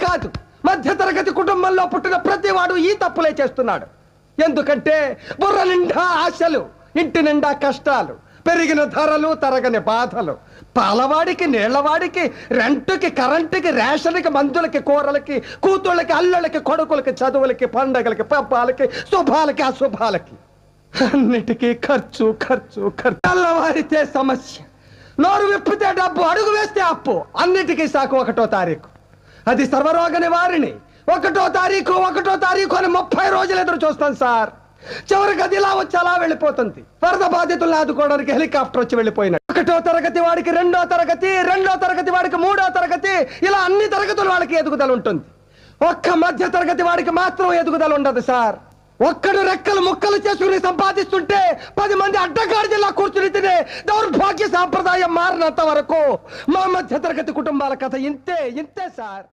కాదు, మధ్యతరగతి కుటుంబంలో పుట్టిన ప్రతివాడు ఈ తప్పులే చేస్తున్నాడు. ఎందుకంటే బుర్ర నిండా ఆశలు, ఇంటి నిండా కష్టాలు, పెరిగిన ధరలు, తరగని బాధలు, పాలవాడికి, నీళ్లవాడికి, రెంటుకి, కరెంటుకి, రేషన్కి, మందులకి, కూరలకి, కూతుళ్ళకి, అల్లుళ్ళకి, కొడుకులకి, చదువులకి, పండగలకి, పబ్బాలకి, శుభాలకి, అశుభాలకి, అన్నిటికీ ఖర్చు ఖర్చు ఖర్చు. తెల్లవారితే సమస్య, నోరు విప్పితే డబ్బు, అడుగు వేస్తే అప్పు. అన్నిటికీ సాకు 1వ తారీఖు. అది సర్వరోగ నివారిణి. 1వ తారీఖు అని 30 రోజులు ఎదురు చూస్తాను సార్. చివరికి అది ఇలా వచ్చి అలా వెళ్ళిపోతుంది. వరద బాధితులను ఆదుకోవడానికి హెలికాప్టర్ వచ్చి వెళ్ళిపోయినాడు. 1వ తరగతి వాడికి 2వ తరగతి, 2వ తరగతి వాడికి 3వ తరగతి, ఇలా అన్ని తరగతుల వాళ్ళకి ఎదుగుదల ఉంటుంది. ఒక్క మధ్య తరగతి వాడికి మాత్రం ఎదుగుదల ఉండదు సార్. ఒక్కడు రెక్కలు ముక్కలు చేసుకుని సంపాదిస్తుంటే 10 మంది అడ్డగాడిలా కూర్చుని తినే దౌర్భాగ్య సాంప్రదాయం మారినంత వరకు మా మధ్య తరగతి కుటుంబాల కథ ఇంతే సార్.